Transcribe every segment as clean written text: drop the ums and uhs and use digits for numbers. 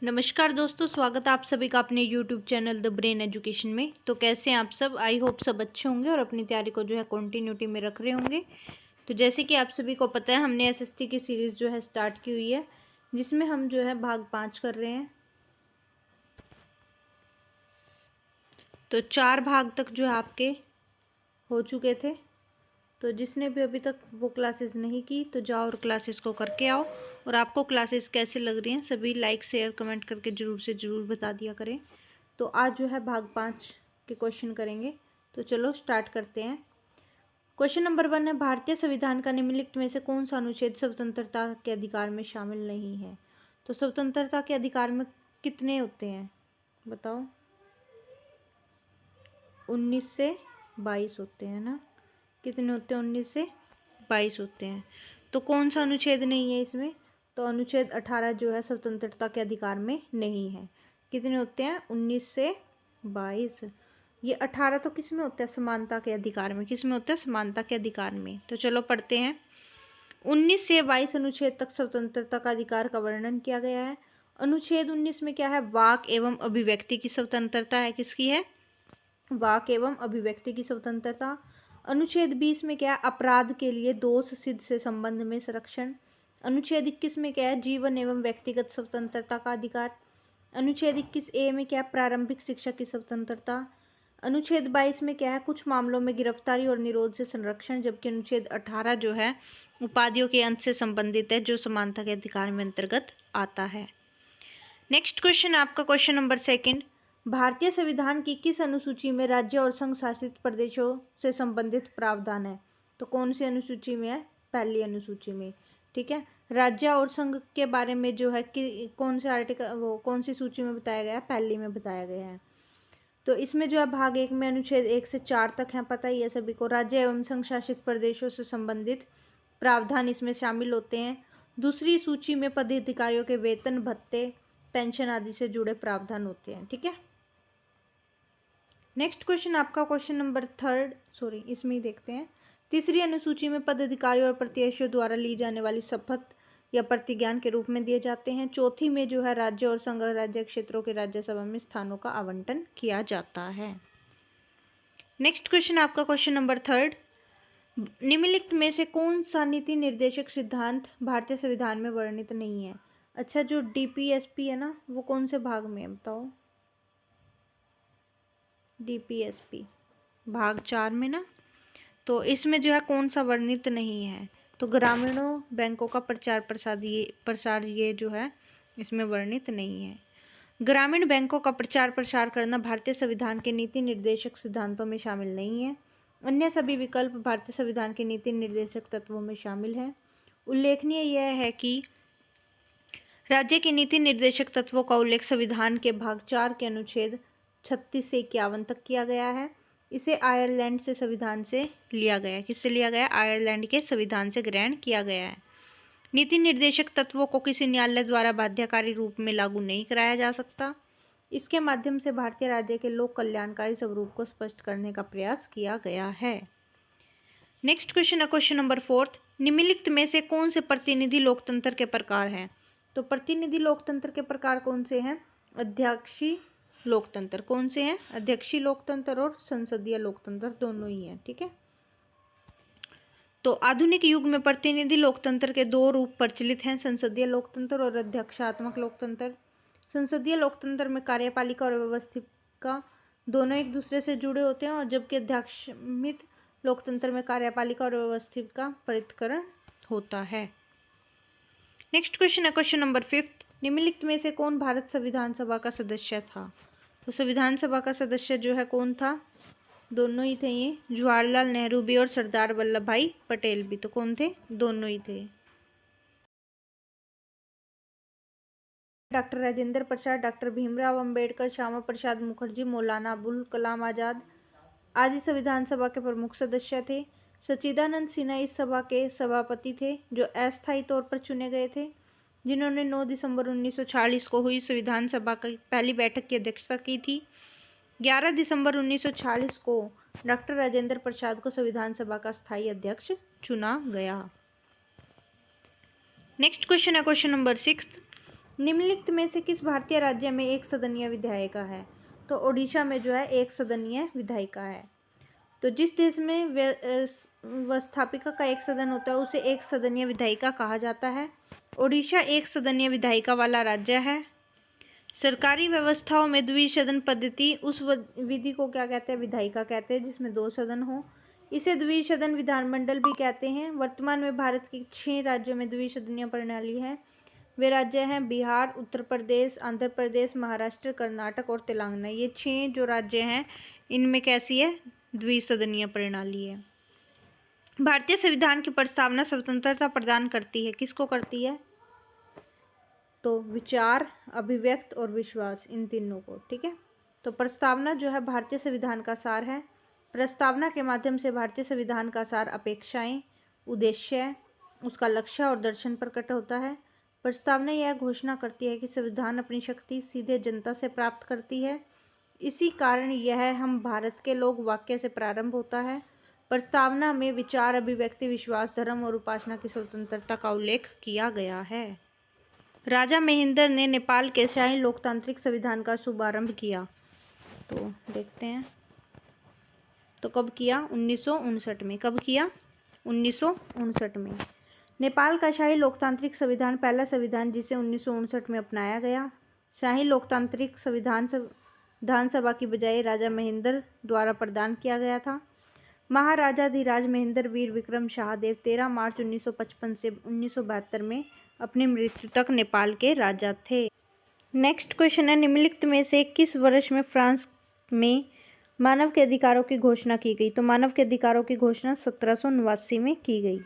नमस्कार दोस्तों, स्वागत है आप सभी का अपने YouTube channel the brain education में। तो कैसे हैं आप सब? आई होप सब अच्छे होंगे और अपनी तैयारी को जो है कंटिन्यूटी में रख रहे होंगे। तो जैसे कि आप सभी को पता है, हमने एसएसटी की सीरीज़ जो है स्टार्ट की हुई है, जिसमें हम जो है भाग 5 कर रहे हैं। तो 4 भाग तक जो है आपके हो चुके थे। तो जिसने भी अभी तक वो क्लासेस नहीं की तो जाओ और क्लासेस को करके आओ। और आपको क्लासेस कैसे लग रही हैं सभी लाइक शेयर कमेंट करके ज़रूर से ज़रूर बता दिया करें। तो आज जो है भाग 5 के क्वेश्चन करेंगे। तो चलो स्टार्ट करते हैं। क्वेश्चन नंबर 1 है, भारतीय संविधान का निम्नलिखित में से कौन सा अनुच्छेद स्वतंत्रता के अधिकार में शामिल नहीं है? तो स्वतंत्रता के अधिकार में कितने होते हैं बताओ? 19 से 22 होते हैं ना। कितने होते हैं? 19 से 22 होते हैं। तो कौन सा अनुच्छेद नहीं है इसमें? तो अनुच्छेद 18 जो है स्वतंत्रता के अधिकार में नहीं है। कितने होते हैं? 19 से 22। ये 18 तो किस में होता है? समानता के अधिकार में। किस में होता है? समानता के अधिकार में। तो चलो पढ़ते हैं। 19 से 22 अनुच्छेद तक स्वतंत्रता का अधिकार का वर्णन किया गया है। अनुच्छेद 19 में क्या है? वाक एवं अभिव्यक्ति की स्वतंत्रता है। किसकी है? वाक एवं अभिव्यक्ति की स्वतंत्रता। अनुच्छेद 20 में क्या है? अपराध के लिए दोष सिद्ध से संबंध में संरक्षण। अनुच्छेद 21 में क्या है? जीवन एवं व्यक्तिगत स्वतंत्रता का अधिकार। अनुच्छेद 21A में क्या है? प्रारंभिक शिक्षा की स्वतंत्रता। अनुच्छेद 22 में क्या है? कुछ मामलों में गिरफ्तारी और निरोध से संरक्षण। जबकि अनुच्छेद 18 जो है उपाधियों के अंत से संबंधित है, जो समानता के अधिकार में अंतर्गत आता है। नेक्स्ट क्वेश्चन आपका क्वेश्चन नंबर 2, भारतीय संविधान की किस अनुसूची में राज्य और संघ शासित प्रदेशों से संबंधित प्रावधान है? तो कौन सी अनुसूची में है? पहली अनुसूची में। ठीक है, राज्य और संघ के बारे में जो है कि कौन से आर्टिकल, वो कौन सी सूची में बताया गया है? पहली में बताया गया है। तो इसमें जो है भाग 1 में अनुच्छेद 1 से 4 तक है, पता ही है सभी को। राज्य एवं संघ शासित प्रदेशों से संबंधित प्रावधान इसमें शामिल होते हैं। दूसरी सूची में पदाधिकारियों के वेतन, भत्ते, पेंशन आदि से जुड़े प्रावधान होते हैं। ठीक है, नेक्स्ट क्वेश्चन आपका क्वेश्चन नंबर 3, इसमें ही देखते हैं। तीसरी अनुसूची में पदाधिकारियों और प्रत्याशियों द्वारा ली जाने वाली शपथ या प्रतिज्ञान के रूप में दिए जाते हैं। चौथी में जो है राज्य और संघ राज्य क्षेत्रों के राज्यसभा में स्थानों का आवंटन किया जाता है। नेक्स्ट क्वेश्चन आपका क्वेश्चन नंबर 3, निम्नलिखित में से कौन सा नीति निर्देशक सिद्धांत भारतीय संविधान में वर्णित नहीं है? अच्छा, जो डीपीएसपी है ना, वो कौन से भाग में है बताओ? डीपीएसपी भाग 4 में ना। तो इसमें जो है कौन सा वर्णित नहीं है? तो ग्रामीणों बैंकों का प्रचार ये जो है इसमें वर्णित नहीं है। ग्रामीण बैंकों का प्रचार प्रसार करना भारतीय संविधान के नीति निर्देशक सिद्धांतों में शामिल नहीं है। अन्य सभी विकल्प भारतीय संविधान के नीति निर्देशक तत्वों में शामिल है। उल्लेखनीय यह है कि राज्य के नीति निर्देशक तत्वों का उल्लेख संविधान के भाग 4 के अनुच्छेद 36 से 51 तक किया गया है। इसे आयरलैंड से संविधान से लिया गया है। किससे लिया गया? आयरलैंड के संविधान से ग्रहण किया गया है। नीति निर्देशक तत्वों को किसी न्यायालय द्वारा बाध्यकारी रूप में लागू नहीं कराया जा सकता। इसके माध्यम से भारतीय राज्य के लोक कल्याणकारी स्वरूप को स्पष्ट करने का प्रयास किया गया है। नेक्स्ट क्वेश्चन है क्वेश्चन नंबर 4, निम्नलिखित में से कौन से प्रतिनिधि लोकतंत्र के प्रकार हैं? तो प्रतिनिधि लोकतंत्र के प्रकार कौन से हैं? अध्यक्षीय लोकतंत्र। कौन से हैं? अध्यक्षीय लोकतंत्र और संसदीय लोकतंत्र, दोनों ही हैं। ठीक है, तो आधुनिक युग में प्रतिनिधि लोकतंत्र के 2 रूप प्रचलित हैं, संसदीय लोकतंत्र और अध्यक्षात्मक लोकतंत्र। संसदीय लोकतंत्र में कार्यपालिका और व्यवस्थिका दोनों एक दूसरे से जुड़े होते हैं, और जबकि अध्यक्षमित लोकतंत्र में कार्यपालिका और व्यवस्थिका पृथक्करण होता है। नेक्स्ट क्वेश्चन है क्वेश्चन नंबर 5, निम्नलिखित में से कौन भारत संविधान सभा का सदस्य था? तो संविधान सभा का सदस्य जो है कौन था? दोनों ही थे ये, जवाहरलाल नेहरू भी और सरदार वल्लभ भाई पटेल भी। तो कौन थे? दोनों ही थे। डॉक्टर राजेंद्र प्रसाद, डॉक्टर भीमराव अंबेडकर, श्यामा प्रसाद मुखर्जी, मौलाना अबुल कलाम आज़ाद आदि संविधान सभा के प्रमुख सदस्य थे। सच्चिदानंद सिन्हा इस सभा के सभापति थे, जो अस्थायी तौर पर चुने गए थे, जिन्होंने 9 दिसंबर 1946 को हुई संविधान सभा की पहली बैठक की अध्यक्षता की थी। 11 दिसंबर 1946 को डॉक्टर राजेंद्र प्रसाद को संविधान सभा का स्थायी अध्यक्ष चुना गया। नेक्स्ट क्वेश्चन है क्वेश्चन नंबर 6, निम्नलिखित में से किस भारतीय राज्य में एक सदनीय विधायिका है? तो ओडिशा में जो है एक सदनीय विधायिका है। तो जिस देश में व्यवस्थापिका का एक सदन होता है उसे एक सदनीय विधायिका कहा जाता है। ओडिशा एक सदनीय विधायिका वाला राज्य है। सरकारी व्यवस्थाओं में द्विसदन पद्धति उस विधि को क्या कहते हैं? विधायिका कहते हैं, जिसमें 2 सदन हो। इसे द्विसदन विधानमंडल भी कहते हैं। वर्तमान में भारत के 6 राज्यों में द्विसदनीय प्रणाली है। वे राज्य हैं बिहार, उत्तर प्रदेश, आंध्र प्रदेश, महाराष्ट्र, कर्नाटक और तेलंगाना। ये 6 जो राज्य हैं इनमें कैसी है? द्विसदनीय प्रणाली है। भारतीय संविधान की प्रस्तावना स्वतंत्रता प्रदान करती है। किसको करती है? तो विचार, अभिव्यक्त और विश्वास, इन तीनों को। ठीक है। तो प्रस्तावना जो है भारतीय संविधान का सार है। प्रस्तावना के माध्यम से भारतीय संविधान का सार, अपेक्षाएं, उद्देश्य, उसका लक्ष्य और दर्शन प्रकट होता है। प्रस्तावना यह घोषणा करती है कि संविधान अपनी शक्ति सीधे जनता से प्राप्त करती है। इसी कारण यह हम भारत के लोग वाक्य से प्रारंभ होता है। प्रस्तावना में विचार, अभिव्यक्ति, विश्वास, धर्म और उपासना की स्वतंत्रता का उल्लेख किया गया है। राजा महेंद्र ने नेपाल के शाही लोकतांत्रिक संविधान का शुभारंभ किया। तो देखते हैं, तो कब किया? 1959 में। कब किया? 1959 में। नेपाल का शाही लोकतांत्रिक संविधान पहला संविधान जिसे 1959 में अपनाया गया। शाही लोकतांत्रिक संविधान विधानसभा की बजाय राजा महेंद्र द्वारा प्रदान किया गया था। महाराजाधिराज महेंद्र वीर विक्रम शाहदेव 13 मार्च 1955 से 1972 में अपनी मृत्यु तक नेपाल के राजा थे। नेक्स्ट क्वेश्चन है, निम्नलिखित में से किस वर्ष में फ्रांस में मानव के अधिकारों की घोषणा की गई? तो मानव के अधिकारों की घोषणा 1789 में की गई।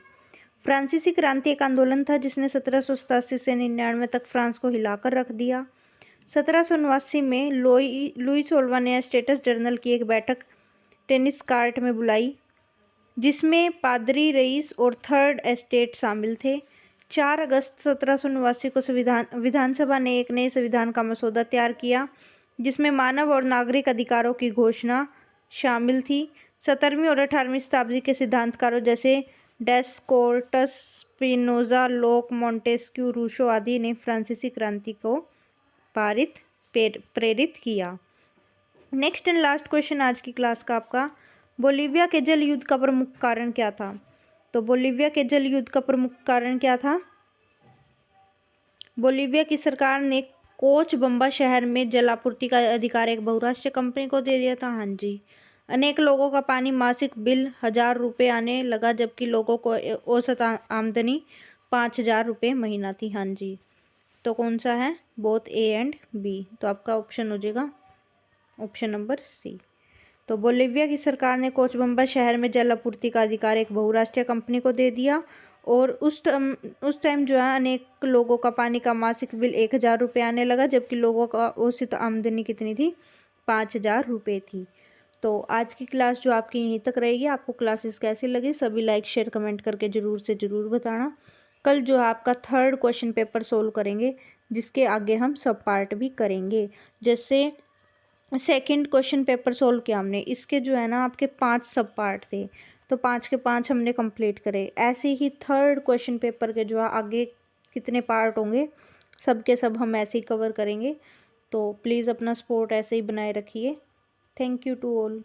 फ्रांसीसी क्रांति एक आंदोलन था जिसने 1787 से 99 तक फ्रांस को हिलाकर रख दिया। 1789 में लुई 16वां ने स्टेट्स जनरल की एक बैठक टेनिस कार्ट में बुलाई जिसमें पादरी रईस और थर्ड एस्टेट शामिल थे। 4 अगस्त 1789 को विधानसभा ने एक नए संविधान का मसौदा तैयार किया जिसमें मानव और नागरिक अधिकारों की घोषणा शामिल थी। 17वीं और 18वीं शताब्दी के सिद्धांतकारों जैसे डेस्कोर्टस, स्पिनोजा, लोक, मॉन्टेस्क्यू, रूसो आदि ने फ्रांसीसी क्रांति को प्रेरित किया। नेक्स्ट एंड लास्ट क्वेश्चन आज की क्लास का आपका, बोलीविया के जल युद्ध का प्रमुख कारण क्या था? तो बोलीविया के जल युद्ध का प्रमुख कारण क्या था? बोलीविया की सरकार ने कोचबम्बा शहर में जल आपूर्ति का अधिकार एक बहुराष्ट्रीय कंपनी को दे दिया था। हाँ जी। अनेक लोगों का पानी मासिक बिल 1000 रुपये आने लगा जबकि लोगों को औसत आमदनी 5000 रुपये महीना थी। हाँ जी। तो कौन सा है? Both A and B. तो आपका ऑप्शन हो जाएगा ऑप्शन नंबर सी। तो बोलीविया की सरकार ने कोचबम्बा शहर में जल आपूर्ति का अधिकार एक बहुराष्ट्रीय कंपनी को दे दिया और उस टाइम जो है अनेक लोगों का पानी का मासिक बिल 1000 रुपये आने लगा जबकि लोगों का औसत आमदनी कितनी थी? 5000 रुपये थी। तो आज की क्लास जो आपकी यहीं तक रहेगी। आपको क्लासेस कैसी लगी सभी लाइक शेयर कमेंट करके ज़रूर से ज़रूर बताना। कल जो है आपका 3rd क्वेश्चन पेपर सोल्व करेंगे जिसके आगे हम सब पार्ट भी करेंगे। जैसे 2nd क्वेश्चन पेपर सोल्व किया हमने, इसके जो है ना आपके 5 सब पार्ट थे तो 5 के 5 हमने कंप्लीट करे। ऐसे ही 3rd क्वेश्चन पेपर के जो है आगे कितने पार्ट होंगे सब के सब हम ऐसे ही कवर करेंगे। तो प्लीज़ अपना सपोर्ट ऐसे ही बनाए रखिए। Thank you to all.